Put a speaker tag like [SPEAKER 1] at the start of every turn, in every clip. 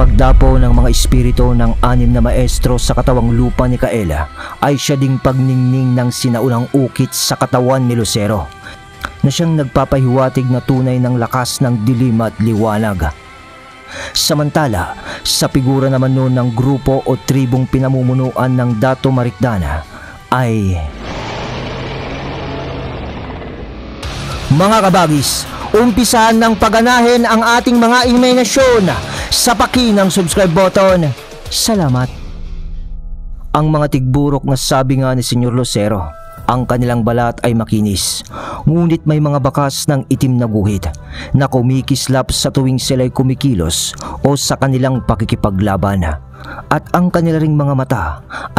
[SPEAKER 1] pagdapo ng mga espiritu ng 6 na maestro sa katawang lupa ni Kaela ay siya ding pagningning ng sinaunang ukit sa katawan ni Lucero, na siyang nagpapahiwatig na tunay ng lakas ng dilim at liwanag. Samantala, sa figura naman noon ng grupo o tribong pinamumunuan ng Dato Marikdana ay... Mga kabagis, umpisahan ng paganahin ang ating mga imahinasyon sa paki ng subscribe button. Salamat. Ang mga tigburok na sabi nga ni Senyor Lucero, ang kanilang balat ay makinis, ngunit may mga bakas ng itim na guhit na kumikislap sa tuwing sila'y kumikilos o sa kanilang pakikipaglaban. At ang kanilang mga mata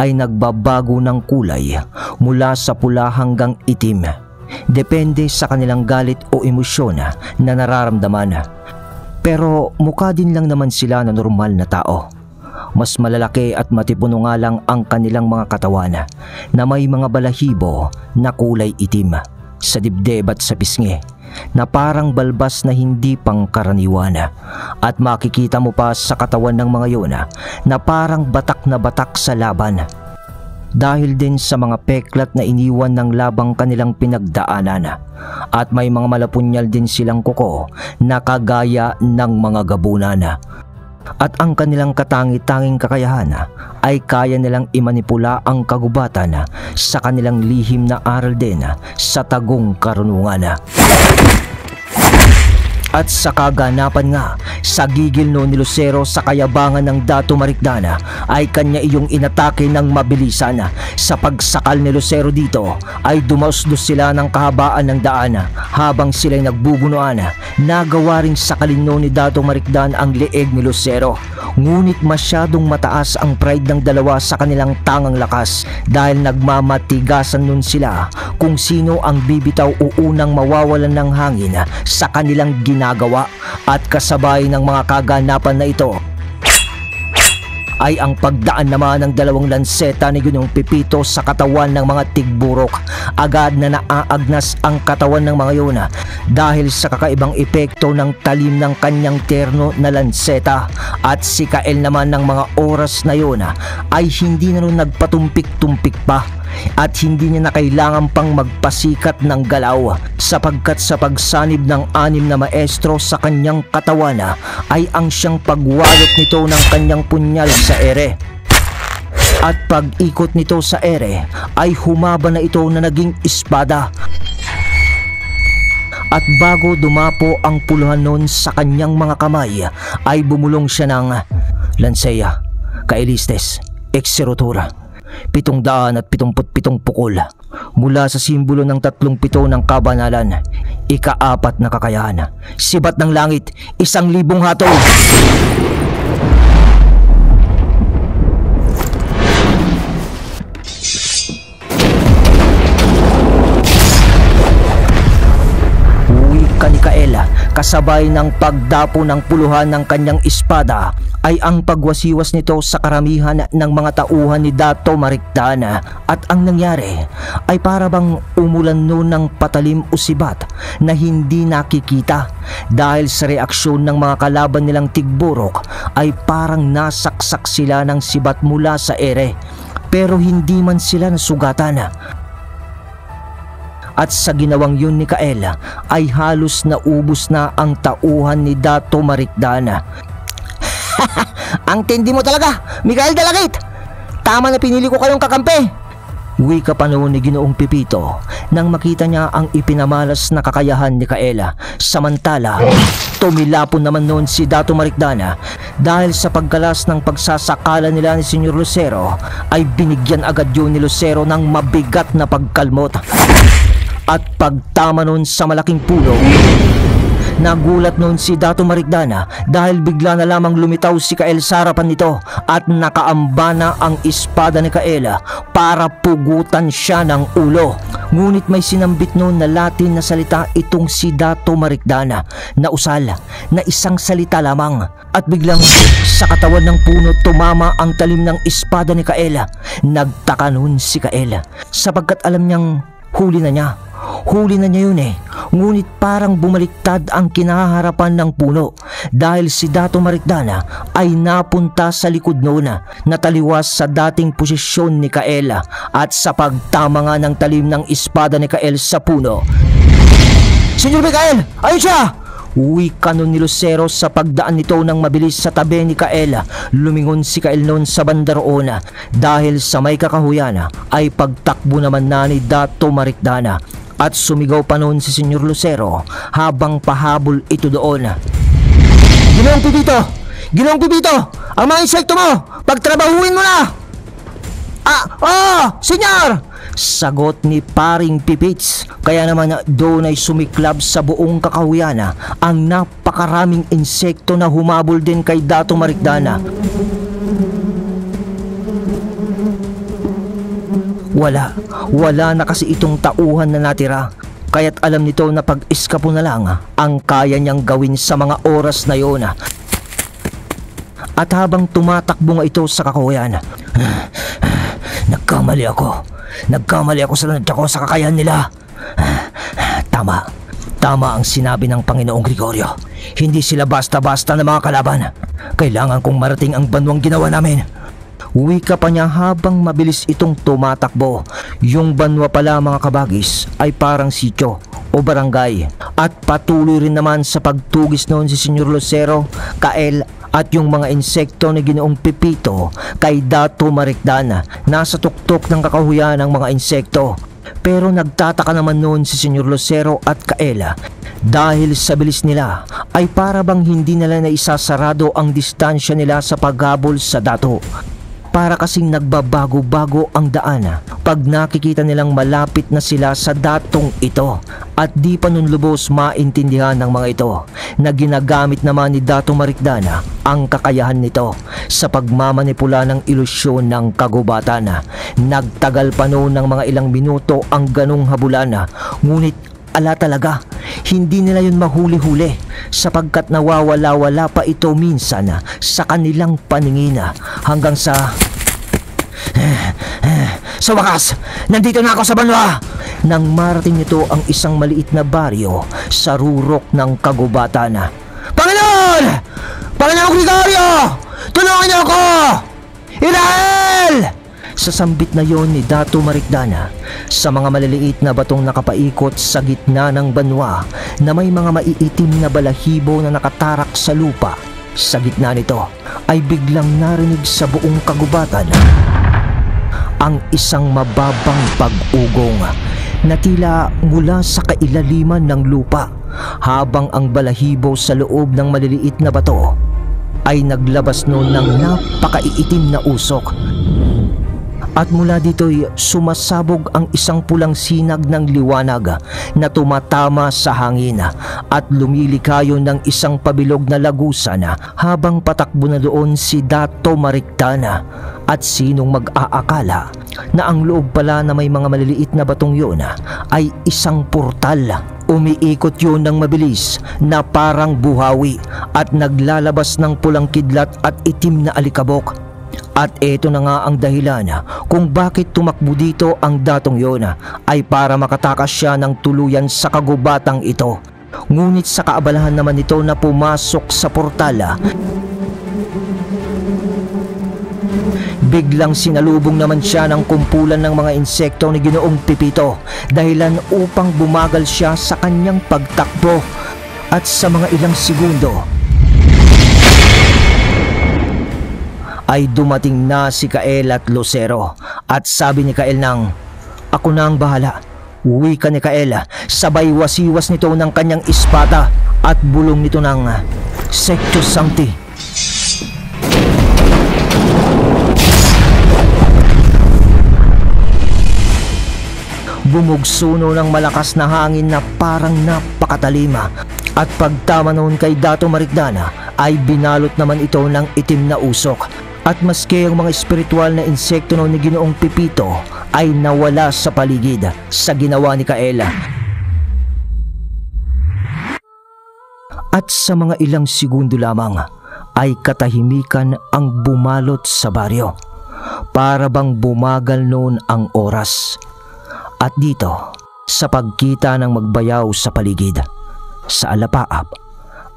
[SPEAKER 1] ay nagbabago ng kulay mula sa pula hanggang itim, depende sa kanilang galit o emosyon na nararamdaman. Pero mukha din lang naman sila na normal na tao. Mas malalaki at matipuno nga lang ang kanilang mga katawan na may mga balahibo na kulay itim sa dibdib at sa pisngi na parang balbas na hindi pangkaraniwan. At makikita mo pa sa katawan ng mga yun na parang batak na batak sa laban, dahil din sa mga peklat na iniwan ng labang kanilang pinagdaanan. At may mga malapunyal din silang kuko na kagaya ng mga gabunan. At ang kanilang katangi-tanging kakayahan ay kaya nilang imanipula ang kagubatan sa kanilang lihim na aral din sa tagong karunungan. At sa kaganapan nga, sa gigil no ni Lucero sa kayabangan ng Dato Marikdana ay kanya iyong inatake ng mabilisan. Sa pagsakal ni Lucero dito ay dumausdos sila ng kahabaan ng daan. Habang sila'y nagbubunuan, nagawa ring sakalin no ni Dato Marikdan ang leeg ni Lucero. Ngunit masyadong mataas ang pride ng dalawa sa kanilang tangang lakas, dahil nagmamatigasan nun sila kung sino ang bibitaw o unang mawawalan ng hangin sa kanilang ginagawa. At kasabay ng mga kaganapan na ito ay ang pagdaan naman ng dalawang lanseta ni Ginong Pipito sa katawan ng mga tigburok. Agad na naaagnas ang katawan ng mga yun dahil sa kakaibang epekto ng talim ng kanyang terno na lanseta. At si Kael naman ng mga oras na yun ay hindi na nun nagpatumpik-tumpik pa, at hindi niya na kailangan pang magpasikat ng galaw, sapagkat sa pagsanib ng 6 na maestro sa kanyang katawan ay ang siyang pagwalot nito ng kanyang punyal sa ere. At pag-ikot nito sa ere ay humaba na ito na naging espada. At bago dumapo ang puluhan nun sa kanyang mga kamay ay bumulong siya ng Lansea, Kaelistes, Exerotura, 777 pukol mula sa simbolo ng 37 ng kabanalan, ika-4 na kakayahan, sibat ng langit, 1,000 hatol. Ni Kaela, kasabay ng pagdapo ng puluhan ng kanyang espada, ay ang pagwasiwas nito sa karamihan ng mga tauhan ni Dato Marikdana. At ang nangyari ay para bang umulan noon ng patalim o sibat na hindi nakikita, dahil sa reaksyon ng mga kalaban nilang tigburok ay parang nasaksak sila ng sibat mula sa ere, pero hindi man sila nasugatan. At sa ginawang yun ni Kaela ay halos naubos na ang tauhan ni Dato Marikdana. Ang tindi mo talaga, Mikael Dalagit! Tama na pinili ko kayong kakampi! Wika pa noon ni Ginoong Pipito nang makita niya ang ipinamalas na kakayahan ni Kaela. Samantala, tumilapon naman noon si Dato Marikdana dahil sa pagkalas ng pagsasakala nila ni Senyor Lucero ay binigyan agad yun ni Lucero ng mabigat na pagkalmot. At pagtama nun sa malaking pulo, nagulat nun si Dato Marikdana dahil bigla na lamang lumitaw si Kael sa harapan nito at nakaamba na ang espada ni Kaela para pugutan siya ng ulo. Ngunit may sinambit nun na Latin na salita itong si Dato Marikdana na usal na isang salita lamang, at biglang sa katawan ng puno tumama ang talim ng espada ni Kaela. Nagtaka nun si Kaela sapagkat alam niyang Huli na niya. Huli na niya yun eh. Ngunit parang bumaliktad ang kinaharapan ng puno dahil si Dato Marikdana ay napunta sa likod noon na taliwas sa dating posisyon ni Kael at sa pagtama nga ng talim ng espada ni Kael sa puno. Senyor Mikael! Ayun siya! Uwi kanon ni Lucero sa pagdaan nito ng mabilis sa tabi ni Kael. Lumingon si Kael noon sa banda roon dahil sa may kakahuyan ay pagtakbo naman na ni Dato Marikdana at sumigaw pa noon si Senyor Lucero habang pahabol ito doon. Ginoong Pipito! Ginoong Pipito! Ang mga insekto mo! Pagtrabahuin mo na! Senyor! Sagot ni paring Pipits. Kaya naman doon ay sumiklab sa buong kakahuyan ang napakaraming insekto na humabol din kay Dato Marikdana. Wala na kasi itong tauhan na natira. Kaya't alam nito na pag-iskapo na lang ang kaya niyang gawin sa mga oras na yon. At habang tumatakbo nga ito sa kakahuyan, Nagkamali ako sa lanadya ko sa kakayahan nila. Tama ang sinabi ng Panginoong Gregorio. Hindi sila basta-basta na mga kalaban. Kailangan kong marating ang banwang ginawa namin. Wika pa niya habang mabilis itong tumatakbo. Yung banwa pala mga kabagis ay parang sityo o barangay. At patuloy rin naman sa pagtugis noon si Senyor Lucero, Kael at yung mga insekto ni Ginoong Pipito kay Dato Marikdana. Nasa tuktok ng kakahuyan ng mga insekto. Pero nagtataka naman noon si Senyor Lucero at Kael dahil sa bilis nila ay para bang hindi nila na isasarado ang distansya nila sa paghabol sa Dato. Para kasing nagbabago-bago ang daan pag nakikita nilang malapit na sila sa datong ito at di pa nun lubos maintindihan ng mga ito na ginagamit naman ni Dato Marikdana ang kakayahan nito sa pagmamanipula ng ilusyon ng kagubatan. Nagtagal pa noon ng mga ilang minuto ang ganong habulan, ngunit ala talaga, hindi nila yun mahuli-huli sapagkat nawawala-wala pa ito minsan sa kanilang paningin hanggang sa wakas, nandito na ako sa banwa! Nang marating nito ang isang maliit na baryo sa rurok ng kagubatan. Panginoon! Panginoong Gregorio! Tulungan niyo ako! Israel! Sa sambit na yon ni Dato Marikdana sa mga maliliit na batong nakapaikot sa gitna ng banwa na may mga maiitim na balahibo na nakatarak sa lupa. Sa gitna nito ay biglang narinig sa buong kagubatan ang isang mababang pag-ugong na tila mula sa kailaliman ng lupa, habang ang balahibo sa loob ng maliliit na bato ay naglabas noon ng napakaiitim na usok. At mula dito'y sumasabog ang isang pulang sinag ng liwanag na tumatama sa hangin at lumilikayo ng isang pabilog na lagusan habang patakbo na doon si Dato Marikdana. At sinong mag-aakala na ang loob pala na may mga maliliit na batong yun ay isang portal. Umiikot yun ng mabilis na parang buhawi at naglalabas ng pulang kidlat at itim na alikabok. At ito na nga ang dahilan kung bakit tumakbo dito ang datong yon, ay para makatakas siya ng tuluyan sa kagubatang ito. Ngunit sa kaabalahan naman nito na pumasok sa portal, biglang sinalubong naman siya ng kumpulan ng mga insekto ni Ginoong Pipito, dahilan upang bumagal siya sa kanyang pagtakbo. At sa mga ilang segundo ay dumating na si Kael at Lucero. At sabi ni Kael nang, "Ako na ang bahala." Uwi ka ni Kael, sabay wasiwas nito ng kanyang espada at bulong nito ng Sectus Sancti. Bumugsuno ng malakas na hangin na parang napakatalima, at pagtama noon kay Dato Marikdana ay binalot naman ito ng itim na usok. At maski ang mga espiritual na insekto noon ni Ginoong Pipito ay nawala sa paligid sa ginawa ni Kael. At sa mga ilang segundo lamang ay katahimikan ang bumalot sa baryo. Para bang bumagal noon ang oras. At dito Sa pagkita ng magbayaw sa paligid, sa alapaap,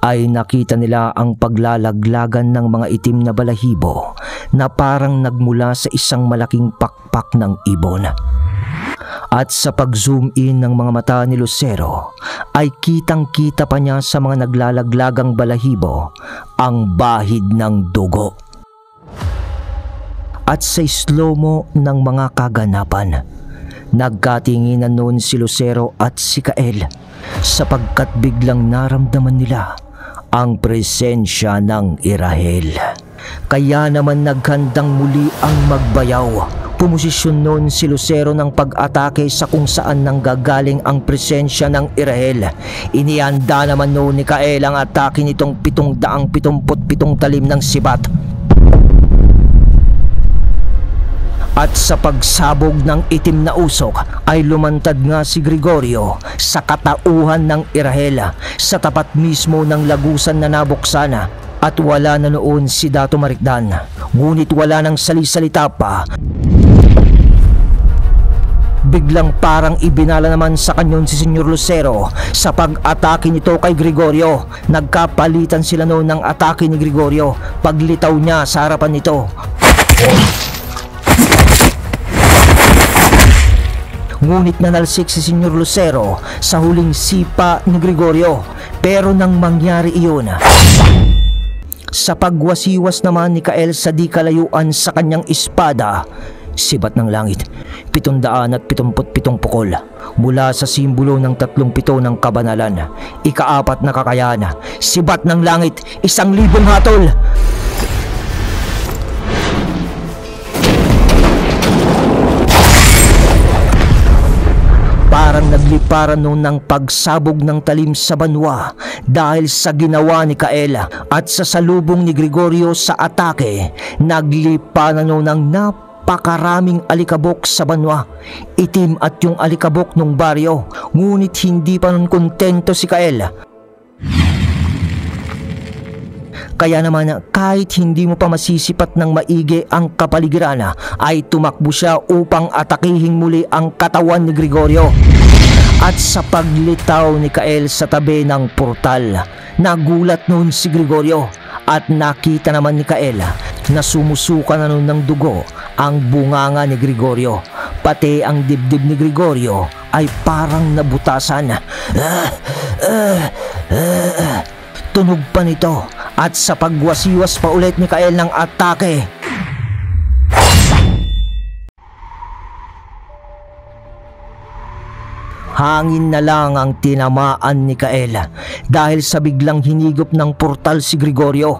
[SPEAKER 1] ay nakita nila ang paglalaglagan ng mga itim na balahibo na parang nagmula sa isang malaking pakpak ng ibon. At sa pag-zoom in ng mga mata ni Lucero ay kitang-kita pa niya sa mga naglalaglagang balahibo ang bahid ng dugo. At sa slow-mo ng mga kaganapan, nagkatinginan noon si Lucero at si Kael sapagkat biglang naramdaman nila ang presensya ng Irahel. Kaya naman naghandang muli ang magbayaw. Pumosisyon noon si Lucero ng pag-atake sa kung saan nanggagaling ang presensya ng Irahel. Inihanda naman noon ni Kael ang atake nitong 777 talim ng sibat. At sa pagsabog ng itim na usok ay lumantad nga si Gregorio sa katauhan ng Irahel sa tapat mismo ng lagusan na nabuksan, at wala na noon si Dato Marikdan. Ngunit wala nang salisalita pa. Biglang parang ibinala naman sa kanyon si Senyor Lucero sa pag-atake nito kay Gregorio. Nagkapalitan sila noon ng atake ni Gregorio paglitaw niya sa harapan nito. Ngunit nanalsik si Senyor Lucero sa huling sipa ni Gregorio. Pero nang mangyari iyon, sa pagwasiwas naman ni Kael sa di kalayuan sa kanyang espada, sibat ng langit, 777 pukol mula sa simbolo ng 37 ng kabanalan, ika-4 na kakayahan, sibat ng langit, 1,000 hatol. Parang nagliparan noon ng pagsabog ng talim sa banwa dahil sa ginawa ni Kael, at sa salubong ni Gregorio sa atake, nagliparan noon ng napakaraming alikabok sa banwa. Itim at yung alikabok ng baryo, ngunit hindi pa nun kontento si Kael. Kaya naman kahit hindi mo pa masisipat ng maigi ang kapaligiran, ay tumakbo siya upang atakihing muli ang katawan ni Gregorio. At sa paglitaw ni Kael sa tabi ng portal, nagulat noon si Gregorio at nakita naman ni Kael na sumusuka na noon ng dugo ang bunganga ni Gregorio. Pati ang dibdib ni Gregorio ay parang nabutasan. Tunog pa nito, at sa pagwasiwas pa ulit ni Kael ng atake, hangin na lang ang tinamaan ni Kael dahil sa biglang hinigop ng portal si Gregorio,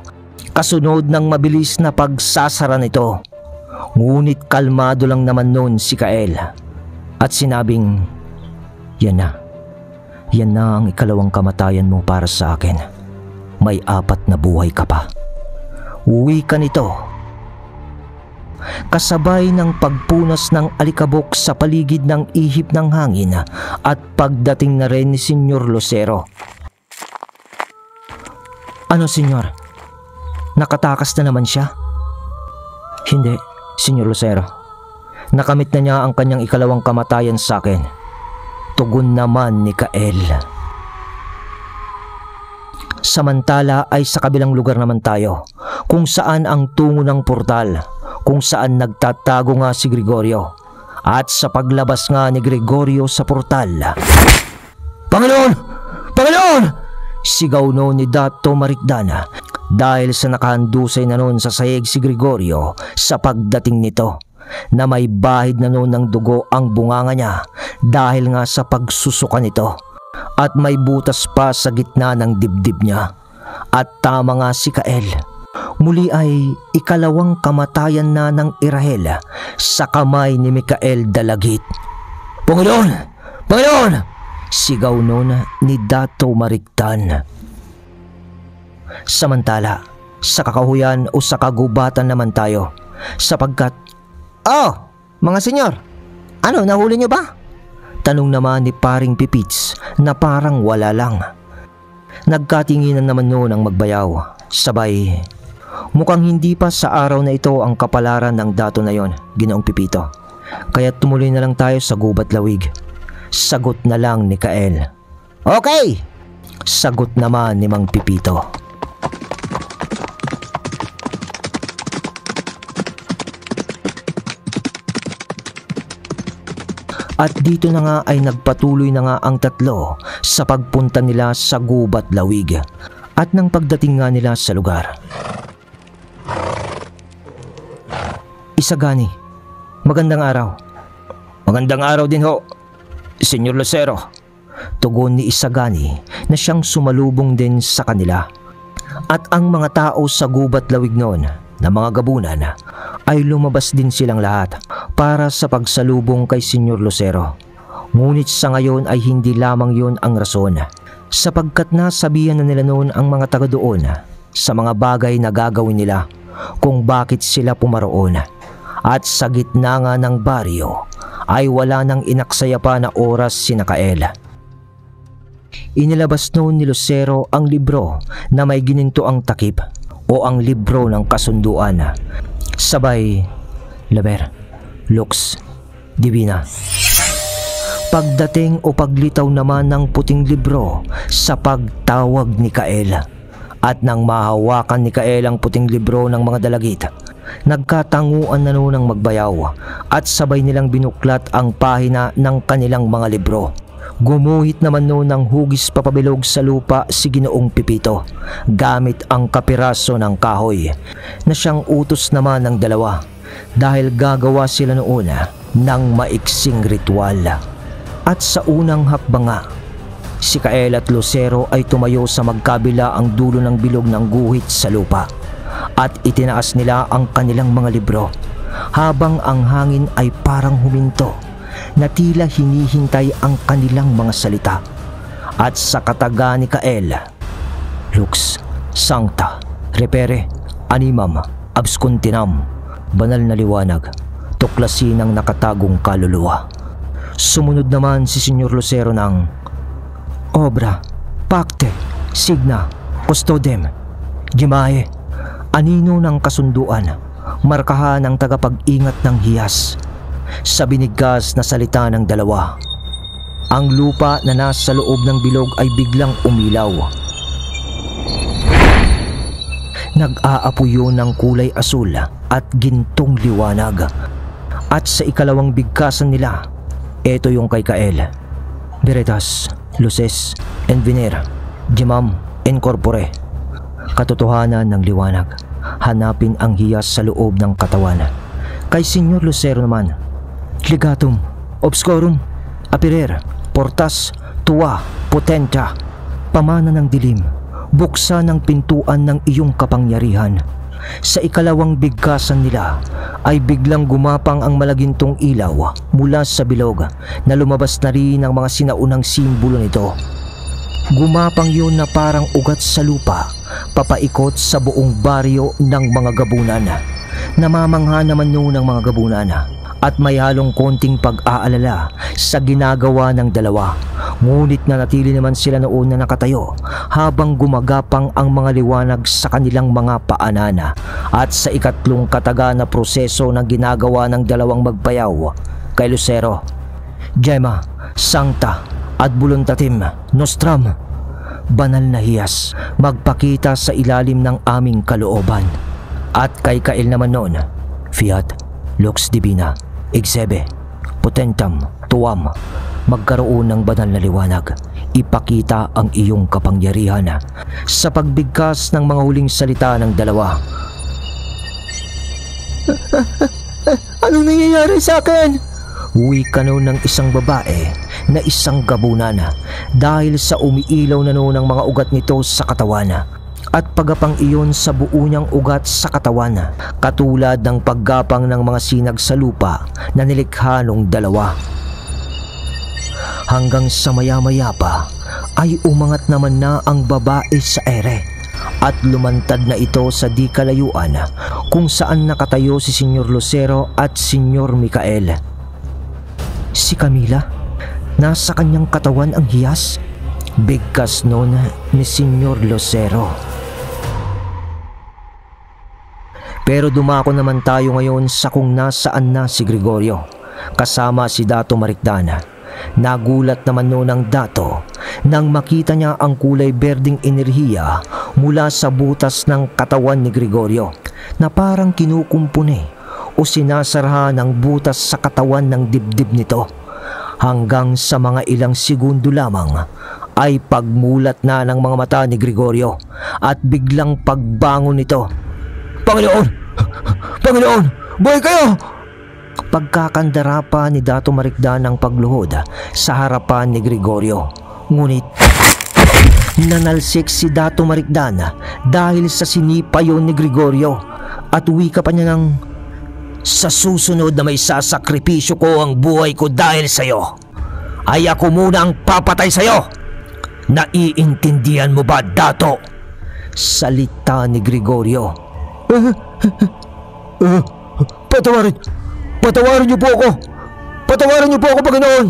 [SPEAKER 1] kasunod ng mabilis na pagsasara nito. Ngunit kalmado lang naman noon si Kael at sinabing, yan na ang ikalawang kamatayan mo para sa akin. May 4 na buhay ka pa. Uwi ka nito. Kasabay ng pagpunas ng alikabok sa paligid ng ihip ng hangin at pagdating na rin ni Senyor Lucero. Ano, senyor? Nakatakas na naman siya? Hindi, Senyor Lucero. Nakamit na niya ang kanyang ikalawang kamatayan sa akin. Tugon naman ni Kael. Samantala ay sa kabilang lugar naman tayo, kung saan ang tungo ng portal, kung saan nagtatago nga si Gregorio. At sa paglabas nga ni Gregorio sa portal, Panginoon! Panginoon! Sigaw noon ni Dato Marikdan dahil sa nakahandusay na noon sa sahig si Gregorio sa pagdating nito, na may bahid na noon ng dugo ang bunganga niya dahil nga sa pagsusuka nito. At may butas pa sa gitna ng dibdib niya. At tama nga si Kael. Muli ay ikalawang kamatayan na ng Irahel sa kamay ni Mikael Dalagit. Panginoon! Panginoon! Sigaw noon ni Dato Marikdan. Samantala, sa kakahuyan o sa kagubatan naman tayo, sapagkat, mga senyor, ano, nahuli niyo ba? Tanong naman ni Paring Pipits na parang wala lang. Nagkatinginan naman noon ang magbayaw. Sabay, mukhang hindi pa sa araw na ito ang kapalaran ng dato na yon, Ginoong Pipito. Kaya tumuloy na lang tayo sa gubat lawig. Sagot na lang ni Kael. Okay! Sagot naman ni Mang Pipito. At dito na nga ay nagpatuloy na nga ang tatlo sa pagpunta nila sa Gubat Lawig. At nang pagdating nga nila sa lugar, Isagani, magandang araw. Magandang araw din ho, Senyor Lucero. Tugon ni Isagani na siyang sumalubong din sa kanila. At ang mga tao sa Gubat Lawig noon na mga gabunan ay lumabas din silang lahat para sa pagsalubong kay Senyor Lucero. Ngunit sa ngayon ay hindi lamang yun ang rason, sapagkat nasabihan na nila noon ang mga taga doon sa mga bagay na gagawin nila kung bakit sila pumaroon. At sa gitna nga ng baryo ay wala nang inaksaya pa na oras si Kael. Inilabas noon ni Lucero ang libro na may gininto ang takip o ang libro ng kasunduan. Sabay, Laber, Lux, Divina. Pagdating o paglitaw naman ng puting libro sa pagtawag ni Kael. At nang mahawakan ni Kael ang puting libro ng mga dalagit, nagkatanguan na noon ang magbayaw at sabay nilang binuklat ang pahina ng kanilang mga libro. Gumuhit naman noon ng hugis papabilog sa lupa si Ginoong Pipito gamit ang kapiraso ng kahoy na siyang utos naman ng dalawa dahil gagawa sila noon ng maiksing ritual. At sa unang hakbanga, si Kael at Lucero ay tumayo sa magkabila ang dulo ng bilog ng guhit sa lupa at itinaas nila ang kanilang mga libro habang ang hangin ay parang huminto na tila hinihintay ang kanilang mga salita. At sa kataga ni Kael, Lux, Sancta, Repere, Animam, Abscontinam, banal na liwanag, tuklasin ang nakatagong kaluluwa. Sumunod naman si Senyor Lucero ng Obra, Pacte, Signa, Custodem, Gimae, anino ng kasunduan, markahan ng tagapag-ingat ng hiyas. Sa binigkas na salita ng dalawa, ang lupa na nasa loob ng bilog ay biglang umilaw. Nag-aapoy yun ng kulay asul at gintong liwanag. At sa ikalawang bigkasan nila, ito yung kay Kael. Veritas, Luces, and Venera, Gemam, and Corpore. Katotohanan ng liwanag, hanapin ang hiyas sa loob ng katawan. Kay Senyor Lucero naman, Legatum, Obscorum, Apirer, Portas, Tuwa, Potenta, pamana ng dilim, buksan ng pintuan ng iyong kapangyarihan. Sa ikalawang bigkasan nila ay biglang gumapang ang malagintong ilaw mula sa bilog na lumabas na rin ang mga sinaunang simbolo nito. Gumapang yun na parang ugat sa lupa, papaikot sa buong baryo ng mga gabunan. Namamangha naman noon ng mga gabunan at may halong konting pag-aalala sa ginagawa ng dalawa. Ngunit nanatili naman sila noon na nakatayo habang gumagapang ang mga liwanag sa kanilang mga paanana. At sa ikatlong kataga na proseso na ginagawa ng dalawang magbayaw kay Lucero, Gemma, Sancta at Voluntatem Nostram, banal na hiyas, magpakita sa ilalim ng aming kalooban. At kay Kael naman noon, Fiat, Lux Divina, Exebe, Potentam, Tuam, magkaroon ng banal na liwanag. Ipakita ang iyong kapangyarihan. Sa pagbigkas ng mga huling salita ng dalawa, anong nangyayari sa akin? Wika noon ng isang babae na isang gabunan dahil sa umiilaw na noon ang mga ugat nito sa katawan. At pagapang iyon sa buo niyang ugat sa katawan, katulad ng paggapang ng mga sinag sa lupa na nilikha nung dalawa. Hanggang sa maya-maya pa ay umangat naman na ang babae sa ere at lumantad na ito sa di kalayuan kung saan nakatayo si Senyor Lucero at Senyor Micael. Si Camila, nasa kanyang katawan ang hiyas, bigkas noon ni Senyor Lucero. Pero dumako naman tayo ngayon sa kung nasaan na si Gregorio kasama si Dato Marikdan Nagulat naman noon ang Dato nang makita niya ang kulay berdeng enerhiya mula sa butas ng katawan ni Gregorio na parang kinukumpuni o sinasarahan ng butas sa katawan ng dibdib nito. Hanggang sa mga ilang segundo lamang ay pagmulat na ng mga mata ni Gregorio at biglang pagbangon nito. "Panginoon! Panginoon! Buhay kayo!" Pagkakandara pa ni Dato Marikdan ang pagluhod sa harapan ni Gregorio. Ngunit nanalsik si Dato Marikdan dahil sa sinipa yon ni Gregorio at wika pa niya ng, "Sa susunod na may sasakripisyo ko ang buhay ko dahil sa'yo, ay ako muna ang papatay sa'yo. Naiintindihan mo ba, Dato?" Salita ni Gregorio. Patawarin niyo po ako! Patawarin niyo po ako, Panginoon!"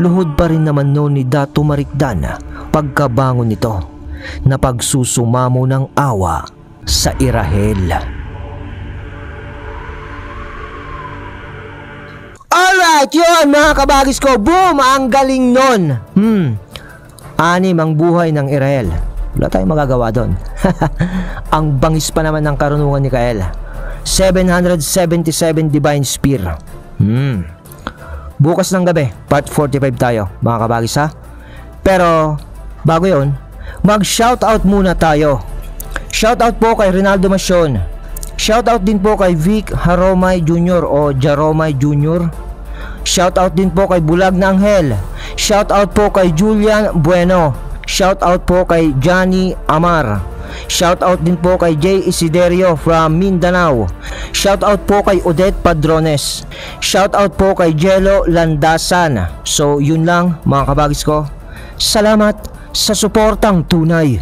[SPEAKER 1] Luhod pa rin naman noon ni Dato Marikdan pagkabangon nito na pagsusumamo ng awa sa Irahel. Alright, yun mga kabagis ko. Boom! Ang galing nun. Anim ang buhay ng Irahel. Wala tayong magagawa doon. Ang bangis pa naman ng karunungan ni Kael. 777 Divine Spear. Bukas ng gabi, part 45 tayo, mga kabagis ha. Pero, bago yun, mag-shoutout muna tayo. Shoutout po kay Rinaldo Masion. Shoutout din po kay Vic Haromay Jr. o Jaromay Jr. Shoutout din po kay Bulag na Anghel. Shoutout po kay Julian Bueno. Shoutout po kay Johnny Amar. Shoutout din po kay Jay Isiderio from Mindanao. Shoutout po kay Odette Padrones. Shoutout po kay Jello Landasan. So yun lang mga kabagis ko. Salamat sa suportang tunay.